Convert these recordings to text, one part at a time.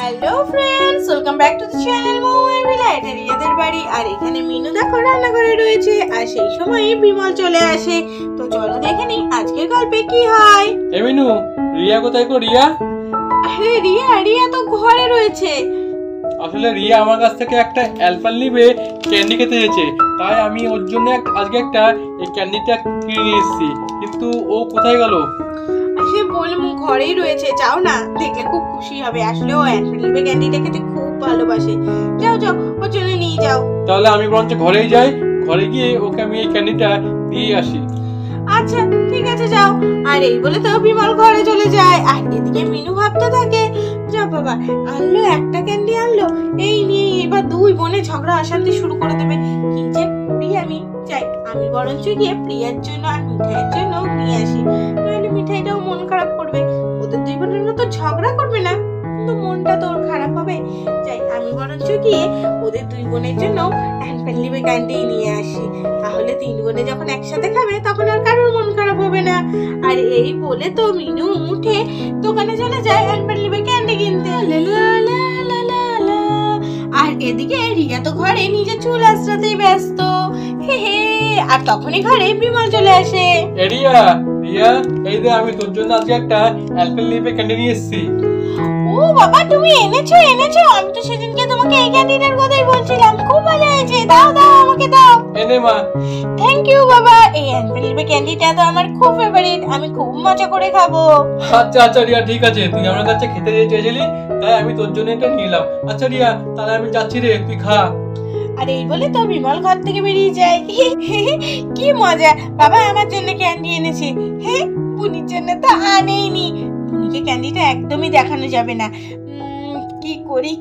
Hello friends, welcome back to the channel মৌমার মেলা। এটা রিয়াদের বাড়ি, আর এখানে মিনু দেখো রান্নাঘরে রয়েছে। আর সেই সময়ই বিমল চলে আসে। তো চলো দেখে নিই আজকের গল্পে কি হয়। এ মিনু, রিয়া কোথায় গো? রিয়া? আরে রিয়া তো ঘরে রয়েছে। আসলে রিয়া আমার কাছ থেকে একটা অ্যালপাল নিবে ক্যান্ডি খেতে চেয়েছে, তাই আমি ওর জন্য আজকে একটা এই ক্যান্ডিটা কিনে নিয়ে এসেছি। কিন্তু ও কোথায় গেল? সে বলমু ঘরেই রয়েছে, যাও না, দেখলে খুব খুশি হবে। আসলে ও অ্যালপাল নিবে ক্যান্ডিটা খেতে খুব ভালোবাসে। যাও ওর জন্য নিয়ে যাও। তাহলে আমি বরঞ্চ ঘরেই যাই, ঘরে গিয়ে ওকে আমি এই ক্যান্ডিটা দিয়ে আসি। আচ্ছা ঠিক আছে, যাও। আর এই বলে তো বিমল ঘরে চলে যায়। আর এদিকে মিনু ভাবতে থাকে, যা বাবা, আনলো একটা ক্যান্ডি আনলো, এই নিয়ে এবার দুই বোনে ঝগড়া অশান্তি শুরু করে দেবে। কি যে করি আমি, যাই আমি বরঞ্চ গিয়ে প্রিয়ার জন্য আর মিঠাইয়ের জন্য নিয়ে আসি। নাহলে মিঠাইটাও মন খারাপ করবে। ওদের দুই বোনের তো ঝগড়া করবে না, কিন্তু মনটা তো ওর খারাপ হবে। যাই আমি বরঞ্চ গিয়ে ওদের দুই বোনের জন্য অ্যালপেনলিবে ক্যান্ডি নিয়ে আসি। তাহলে তিন বোনে যখন একসাথে খাবে তখন আর কারোর মন খারাপ হবে না। আর এই বলে তো মিনু উঠে দোকানে চলে যায় অ্যালপেনলিবে ক্যান্ডি কিনতে। আর এদিকে রিয়া তো ঘরে নিজের চুল আঁচড়াতেই ব্যস্ত। আর তখনই ঘরে বিমল চলে আসে। রিয়া, এই যে আমি তোর জন্য আজকে একটা অ্যালপেনলিবে ক্যান্ডি নিয়ে এসেছি। ও বাবা, তুমি এনেছো? আমি তো সেদিনকে তোমাকে এই ক্যান্ডিটার কথাই বলছিলাম। খুব ভালো হয়েছে, দাও আমাকে দাও। এনে মা। থ্যাংক ইউ বাবা। এই অ্যালপেনলিবে ক্যান্ডিটা তো আমার খুব ফেভারিট, আমি খুব মজা করে খাবো। আচ্ছা রিয়া, ঠিক আছে, তুই আমার কাছে খেতে চেয়েছিলি, তাই আমি তোর জন্য এটা নিয়ে এলাম। আচ্ছা রিয়া, তাহলে আমি যাচ্ছি রে, তুই খা। আর এই বলে তো বিমল ঘর থেকে বেরিয়ে যায়। কি মজা, বাবা আমার জন্য ক্যান্ডি এনেছে। বুনির জন্য তো আনেইনি। বুনিকে ক্যান্ডিটা একদমই দেখানো যাবে না।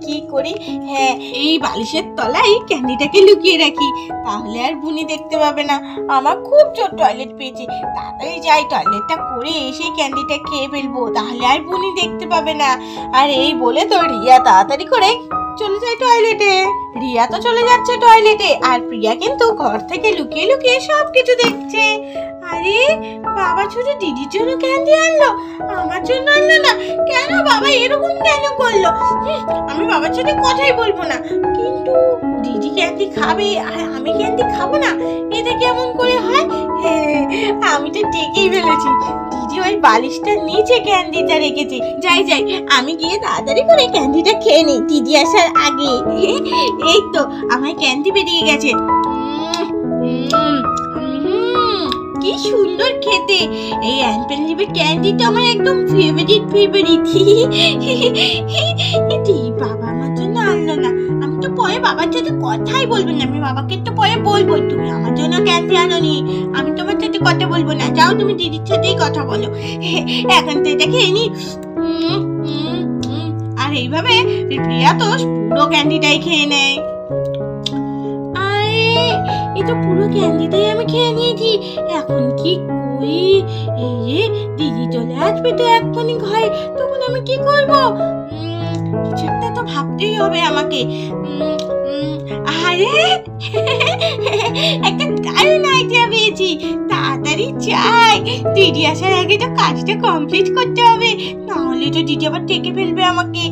কি করি, হ্যাঁ, এই বালিশের তলায় ক্যান্ডিটাকে লুকিয়ে রাখি, তাহলে আর বুনি দেখতে পাবে না। আমার খুব জোর টয়লেট পেয়েছে, তাড়াতাড়ি যাই, টয়লেটটা করে এসে ক্যান্ডিটা খেয়ে ফেলবো, তাহলে আর বুনি দেখতে পাবে না। আর এই বলে তো রিয়া তাড়াতাড়ি করে চলে যায় টয়লেটে। রিয়া তো চলে যাচ্ছে টয়লেটে, আর প্রিয়া কিন্তু ঘর থেকে লুকিয়ে লুকিয়ে সবকিছু দেখছে। আরে বাবা ছোট দিদির জন্য ক্যান্ডি আনলো, আমার জন্য আনলো না কেন? বাবা এরকম কেন করলো? আমি বাবার সাথে কথাই বলবো না। কিন্তু দিদি ক্যান্ডি খাবে আর আমি ক্যান্ডি খাবো না, এটা কেমন করে হয়? আমি তো ঠিকই ফেলেছি, দিদি ওই বালিশটার নিচে ক্যান্ডিটা রেখেছে। যাই আমি গিয়ে তাড়াতাড়ি করে ক্যান্ডিটা খেয়ে নিই দিদি আসার আগে। এই তো আমার ক্যান্ডি বেরিয়ে গেছে। কি সুন্দর খেতে! এই অ্যালপেনলিবে ক্যান্ডিটা আমার একদম ফেভারিট। বাবা আমার জন্য আনলো না। আমি তো পরে বাবার সাথে কথাই বলবো না। আমি বাবাকে তো পরে বলবো, তুমি আমার জন্য ক্যান্ডি আনোনি, আমি তোমার সাথে কথা বলবো না। যাও তুমি দিদির সাথেই কথা বলো। এখন তো এটা খেয়ে নি। আর এইভাবে প্রিয়া তো পুরো ক্যান্ডিটাই খেয়ে নেয়। এই তো পুরো ক্যান্ডিটাই আমি খেয়ে নিয়েছি। এখন কি করি? এই দিদি চলে আসবে তো এক্ষুনি ঘরে, তখন আমি কি করবো? কিছু একটা তো ভাবতেই হবে আমাকে। আরে একটা দারুণ আইডিয়া পেয়েছি। তাড়াতাড়ি চাই, দিদি আসার আগে তো কাজটা কমপ্লিট করতে হবে, নাহলে তো দিদি আবার টেকে ফেলবে আমাকে।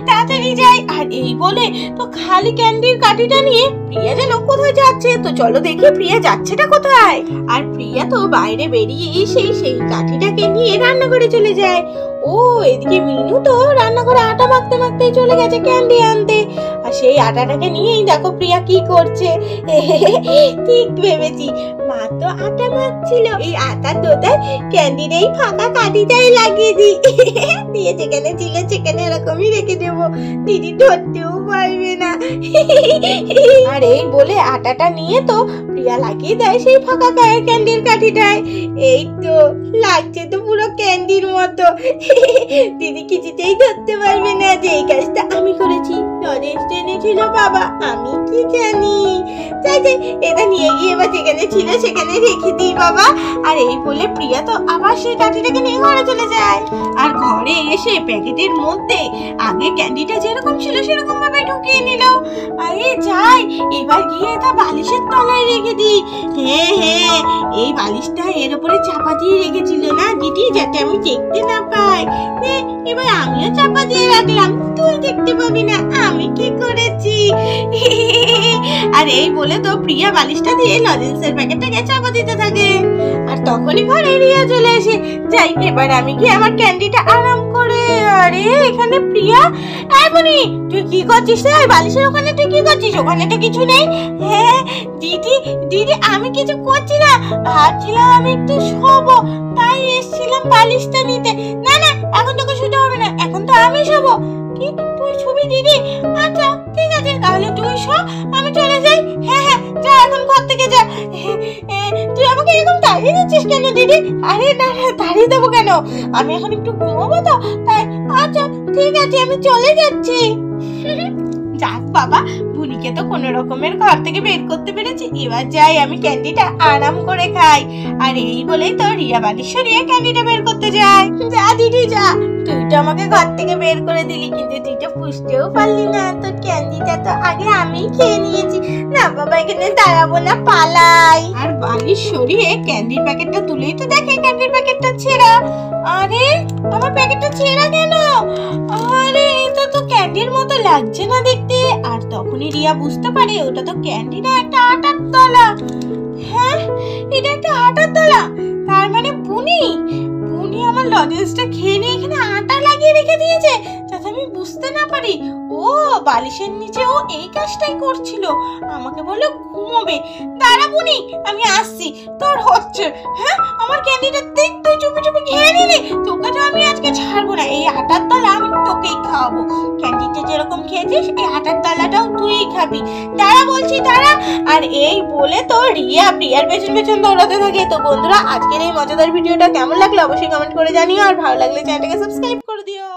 তাড়াতাড়ি যাই। আর এই বলে তো খালি ক্যান্ডির কাঠিটা নিয়ে প্রিয়া যেন কোথায় যাচ্ছে। তো চলো দেখি প্রিয়া যাচ্ছেটা কোথায়। আর প্রিয়া তো বাইরে বেরিয়ে এসে সেই কাঠিটাকে নিয়ে রান্নাঘরে চলে যায়। ও এদিকে মিনু তো রান্নাঘরে আটা মাখতে চলে গেছে ক্যান্ডি আনতে। আর সেই আটাটাকে নিয়েই দেখো প্রিয়া কি করছে। ঠিক ভেবেছি, মা তো আটা মাখছিল, এই আটার দোতায় ক্যান্ডির এই ফাঁকা কাঠিটাই লাগিয়ে দিয়ে যেখানে ছিল সেখানে এরকমই রেখে দেবো, দিদি ধরতেও পারবে না। আর এই বলে আটাটা নিয়ে তো প্রিয়া লাগিয়ে দেয় সেই ফাঁকা ক্যান্ডির কাঠিটায়। এই তো লাগছে তো পুরো ক্যান্ডির মতো। দিদি কিছুতেই ধরতে পারবে না যে এই কাজটা আমি করেছি। নরেশ জেনেছিল বাবা, আমি কি জানি। যাই এটা নিয়ে গিয়ে এবার যেখানে ছিল সেখানে রেখে দিই বাবা। আর এই বলে প্রিয়া তো আবার সেই কাঠিটাকে নিয়ে ঘরে চলে যায়। আর ঘরে এসে প্যাকেটের মধ্যে আগে ক্যান্ডিটা যেরকম ছিল সেরকম ভাবে ঢুকিয়ে নিল। আরে যাই এবার গিয়ে তা বালিশের তলায় রেখে দিই। হ্যাঁ এই বালিশটা এর উপরে চাপা দিয়ে রেখেছিল না দিদি, যাতে আমি দেখতে না পাই। এবার আমিও চাপা দিয়ে রাখলাম, তুই দেখতে পাবি না আমি কি করেছি। আর এই বলে তো প্রিয়া বালিশটা দিয়ে লজেন্সের প্যাকেটটাকে চাপা দিতে থাকে। আর তখনই ঘরে রিয়া চলে আসে। যাই, এবার আমি গিয়ে আমার ক্যান্ডিটা আরাম করে। আরে এখানে প্রিয়া, এই বনি তুই কি করছিস রে? বালিশের ওখানে তুই কি করছিস? ওখানে তো কিছু নেই। হ্যাঁ দিদি, দিদি আমি কিছু করছি না, ভাবছিলাম আমি একটু শোবো, তাই এসেছিলাম বালিশটা নিতে। না না, এখন তোকে শুতে হবে না, এখন তো আমি শোবো। কি তুই শুবি দিদি? আচ্ছা ঠিক আছে, তাহলে তুই শো, আমি চলে যাই। হ্যাঁ হ্যাঁ যা, এখন ঘর থেকে যা। তুই আমাকে এরকম তাড়িয়ে দিচ্ছিস কেন দিদি? আরে না না, তাড়িয়ে দেবো কেন, আমি এখন একটু ঘুমাবো তো তাই। আচ্ছা ঠিক আছে, আমি চলে যাচ্ছি। যাক বাবা, বুনিকে তো কোনো রকমের ঘর থেকে বের করতে পেরেছি। এবার যাই, আমি ক্যান্ডিটা আরাম করে খাই। আর এই বলেই তো রিয়া বালিশ সরিয়ে ক্যান্ডিটা বের করতে যায়। যা দিদি যা, তুই তো আমাকে ঘর থেকে বের করে দিলি, কিন্তু তুই তো পুষতেও পারলি না। তোর ক্যান্ডিটা তো আগে আমি খেয়ে নিয়েছি। না বাবা, এখানে দাঁড়াবো না, পালাই। আর বালিশ সরিয়ে ক্যান্ডির প্যাকেটটা তুলেই তো দেখে ক্যান্ডির প্যাকেটটা ছেঁড়া। আরে আমার প্যাকেটটা ছেঁড়া কেন? আরে এটা তো ক্যান্ডির মতো লাগছে না দেখতে। আর তখনই রিয়া বুঝতে পারে ওটা তো ক্যান্ডি না, একটা আটার তলা। হ্যাঁ, এটা একটা আটার তলা, তার মানে বুনি আমার লজেন্সটা খেয়ে নিয়ে এখানে আটা লাগিয়ে রেখে দিয়েছে, যাতে আমি বুঝতে না পারি। ও বালিশের নিচে ও এই কাজটাই করছিল, আমাকে বলে ঘুমোবে। দাঁড়া বুনি, আমি আসছি, তোর হচ্ছে। হ্যাঁ, আমার ক্যান্ডিটা দেখ, তুই চুপি চুপি খেয়ে নিলি, তোকে তো আমি আজকে ছাড়বো না। এই আটার তলা আমি তোকেই খাওয়াবো। ক্যান্ডিটা যেরকম খেয়েছিস, এই আটার তলাটাও তুই খাবি। দাঁড়া বলছি, দাঁড়া। আর এই বলে তো রিয়া প্রিয়ার পেছন পেছন দৌড়াতে থাকে। তো বন্ধুরা, আজকের এই মজাদার ভিডিওটা কেমন লাগলো অবশ্যই কমেন্ট করে জানিও, আর ভালো লাগলে চ্যানেলটাকে সাবস্ক্রাইব করে দিও।